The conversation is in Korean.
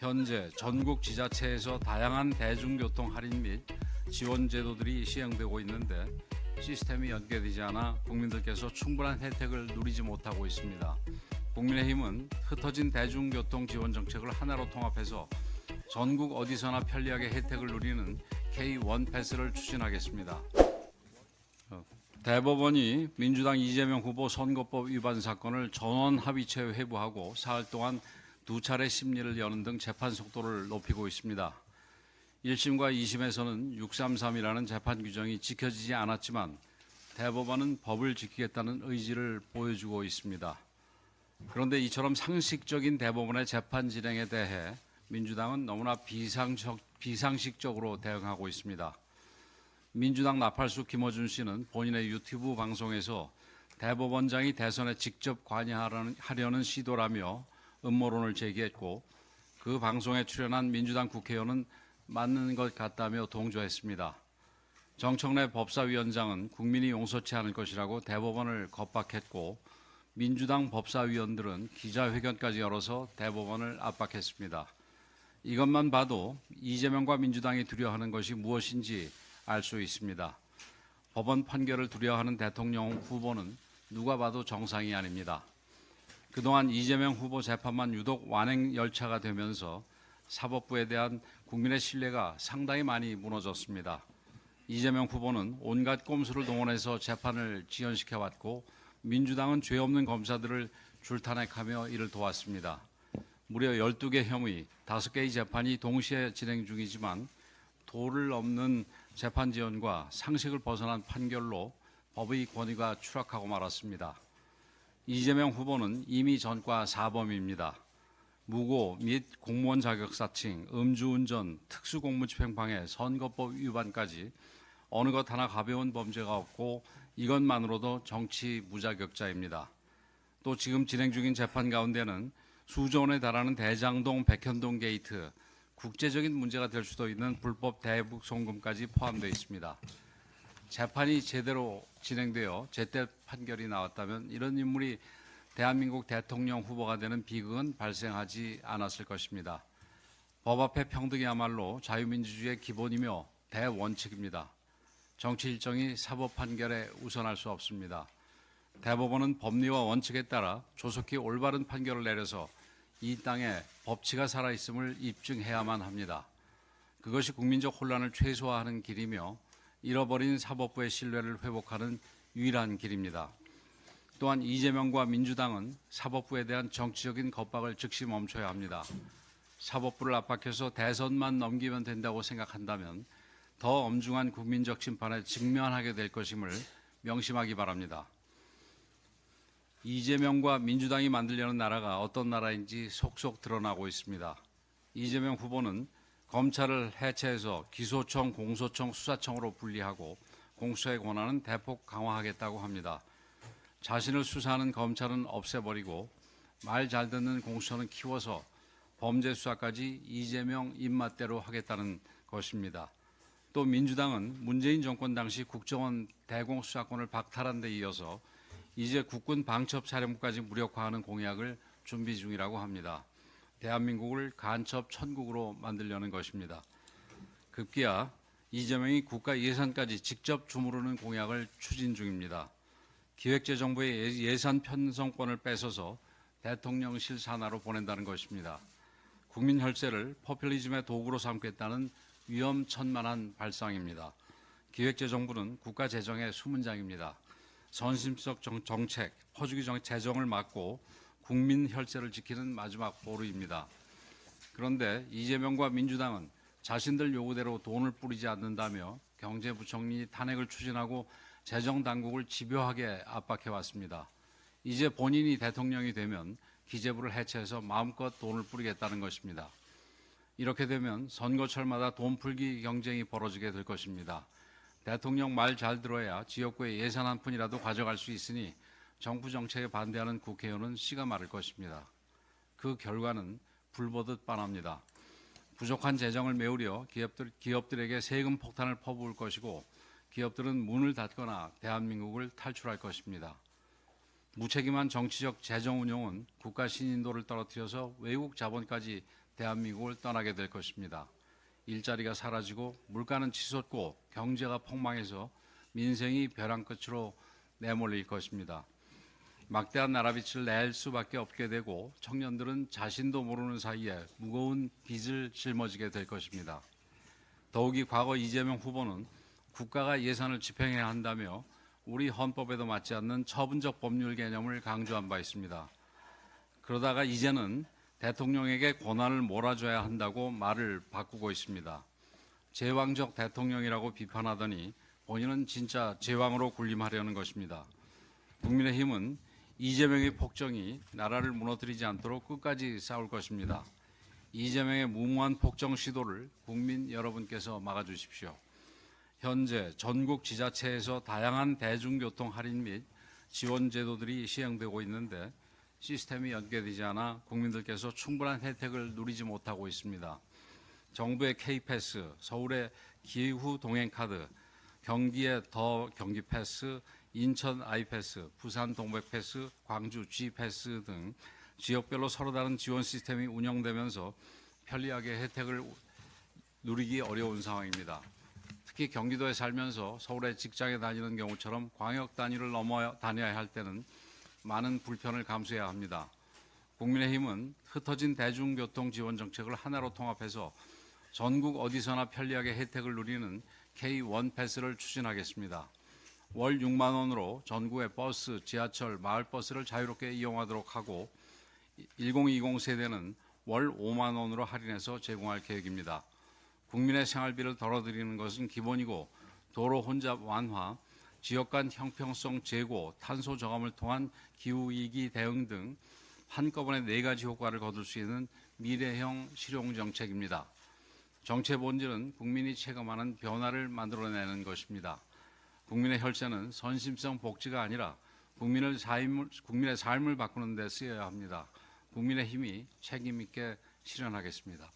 현재 전국 지자체에서 다양한 대중교통 할인 및 지원 제도들이 시행되고 있는데 시스템이 연계되지 않아 국민들께서 충분한 혜택을 누리지 못하고 있습니다. 국민의힘은 흩어진 대중교통 지원 정책을 하나로 통합해서 전국 어디서나 편리하게 혜택을 누리는 K1 패스를 추진하겠습니다. 대법원이 민주당 이재명 후보 선거법 위반 사건을 전원 합의체 회부하고 사흘 동안 두 차례 심리를 여는 등 재판 속도를 높이고 있습니다. 1심과 2심에서는 633이라는 재판 규정이 지켜지지 않았지만 대법원은 법을 지키겠다는 의지를 보여주고 있습니다. 그런데 이처럼 상식적인 대법원의 재판 진행에 대해 민주당은 너무나 비상식적으로 대응하고 있습니다. 민주당 나팔수 김어준 씨는 본인의 유튜브 방송에서 대법원장이 대선에 직접 관여하려는 시도라며 음모론을 제기했고 그 방송에 출연한 민주당 국회의원은 맞는 것 같다며 동조했습니다. 정청래 법사위원장은 국민이 용서치 않을 것이라고 대법원을 겁박했고 민주당 법사위원들은 기자회견까지 열어서 대법원을 압박했습니다. 이것만 봐도 이재명과 민주당이 두려워하는 것이 무엇인지 알 수 있습니다. 법원 판결을 두려워하는 대통령 후보는 누가 봐도 정상이 아닙니다. 그동안 이재명 후보 재판만 유독 완행 열차가 되면서 사법부에 대한 국민의 신뢰가 상당히 많이 무너졌습니다. 이재명 후보는 온갖 꼼수를 동원해서 재판을 지연시켜왔고 민주당은 죄 없는 검사들을 줄탄핵하며 이를 도왔습니다. 무려 12개 혐의, 5개의 재판이 동시에 진행 중이지만 도를 넘는 재판 지연과 상식을 벗어난 판결로 법의 권위가 추락하고 말았습니다. 이재명 후보는 이미 전과 사범입니다. 무고 및 공무원 자격 사칭, 음주운전, 특수공무집행방해, 선거법 위반까지 어느 것 하나 가벼운 범죄가 없고 이것만으로도 정치 무자격자입니다. 또 지금 진행 중인 재판 가운데는 수조 원에 달하는 대장동 백현동 게이트, 국제적인 문제가 될 수도 있는 불법 대북 송금까지 포함되어 있습니다. 재판이 제대로 진행되어 제때 판결이 나왔다면 이런 인물이 대한민국 대통령 후보가 되는 비극은 발생하지 않았을 것입니다. 법 앞에 평등이야말로 자유민주주의의 기본이며 대원칙입니다. 정치 일정이 사법 판결에 우선할 수 없습니다. 대법원은 법리와 원칙에 따라 조속히 올바른 판결을 내려서 이 땅에 법치가 살아있음을 입증해야만 합니다. 그것이 국민적 혼란을 최소화하는 길이며 잃어버린 사법부의 신뢰를 회복하는 유일한 길입니다. 또한 이재명과 민주당은 사법부에 대한 정치적인 겁박을 즉시 멈춰야 합니다. 사법부를 압박해서 대선만 넘기면 된다고 생각한다면 더 엄중한 국민적 심판에 직면하게 될 것임을 명심하기 바랍니다. 이재명과 민주당이 만들려는 나라가 어떤 나라인지 속속 드러나고 있습니다. 이재명 후보는 검찰을 해체해서 기소청, 공소청, 수사청으로 분리하고 공수처의 권한은 대폭 강화하겠다고 합니다. 자신을 수사하는 검찰은 없애버리고 말 잘 듣는 공수처는 키워서 범죄 수사까지 이재명 입맛대로 하겠다는 것입니다. 또 민주당은 문재인 정권 당시 국정원 대공수사권을 박탈한 데 이어서 이제 국군 방첩사령부까지 무력화하는 공약을 준비 중이라고 합니다. 대한민국을 간첩 천국으로 만들려는 것입니다. 급기야 이재명이 국가 예산까지 직접 주무르는 공약을 추진 중입니다. 기획재정부의 예산 편성권을 뺏어서 대통령실 산하로 보낸다는 것입니다. 국민 혈세를 포퓰리즘의 도구로 삼겠다는 위험천만한 발상입니다. 기획재정부는 국가 재정의 수문장입니다. 선심적 정책, 퍼주기 재정을 막고 국민 혈세를 지키는 마지막 보루입니다. 그런데 이재명과 민주당은 자신들 요구대로 돈을 뿌리지 않는다며 경제부총리 탄핵을 추진하고 재정당국을 집요하게 압박해왔습니다. 이제 본인이 대통령이 되면 기재부를 해체해서 마음껏 돈을 뿌리겠다는 것입니다. 이렇게 되면 선거철마다 돈 풀기 경쟁이 벌어지게 될 것입니다. 대통령 말 잘 들어야 지역구에 예산 한 푼이라도 가져갈 수 있으니 정부 정책에 반대하는 국회의원은 씨가 마를 것입니다. 그 결과는 불보듯 뻔합니다. 부족한 재정을 메우려 기업들에게 세금 폭탄을 퍼부을 것이고 기업들은 문을 닫거나 대한민국을 탈출할 것입니다. 무책임한 정치적 재정 운용은 국가 신인도를 떨어뜨려서 외국 자본까지 대한민국을 떠나게 될 것입니다. 일자리가 사라지고 물가는 치솟고 경제가 폭망해서 민생이 벼랑 끝으로 내몰릴 것입니다. 막대한 나라빚을 낼 수밖에 없게 되고 청년들은 자신도 모르는 사이에 무거운 빚을 짊어지게 될 것입니다. 더욱이 과거 이재명 후보는 국가가 예산을 집행해야 한다며 우리 헌법에도 맞지 않는 처분적 법률 개념을 강조한 바 있습니다. 그러다가 이제는 대통령에게 권한을 몰아줘야 한다고 말을 바꾸고 있습니다. 제왕적 대통령이라고 비판하더니 본인은 진짜 제왕으로 군림하려는 것입니다. 국민의힘은 이재명의 폭정이 나라를 무너뜨리지 않도록 끝까지 싸울 것입니다. 이재명의 무모한 폭정 시도를 국민 여러분께서 막아주십시오. 현재 전국 지자체에서 다양한 대중교통 할인 및 지원 제도들이 시행되고 있는데 시스템이 연계되지 않아 국민들께서 충분한 혜택을 누리지 못하고 있습니다. 정부의 K패스, 서울의 기후 동행카드, 경기의 더 경기패스, 인천 아이패스, 부산 동백패스, 광주 G패스 등 지역별로 서로 다른 지원 시스템이 운영되면서 편리하게 혜택을 누리기 어려운 상황입니다. 특히 경기도에 살면서 서울에 직장에 다니는 경우처럼 광역 단위를 넘어 다녀야 할 때는 많은 불편을 감수해야 합니다. 국민의힘은 흩어진 대중교통 지원 정책을 하나로 통합해서 전국 어디서나 편리하게 혜택을 누리는 K1 패스를 추진하겠습니다. 월 6만 원으로 전국의 버스, 지하철, 마을버스를 자유롭게 이용하도록 하고 1020 세대는 월 5만 원으로 할인해서 제공할 계획입니다. 국민의 생활비를 덜어드리는 것은 기본이고 도로 혼잡 완화, 지역 간 형평성 제고, 탄소 저감을 통한 기후위기 대응 등 한꺼번에 4가지 효과를 거둘 수 있는 미래형 실용정책입니다. 정치의 본질은 국민이 체감하는 변화를 만들어내는 것입니다. 국민의 혈세는 선심성 복지가 아니라 국민의 삶을 바꾸는 데 쓰여야 합니다. 국민의 힘이 책임 있게 실현하겠습니다.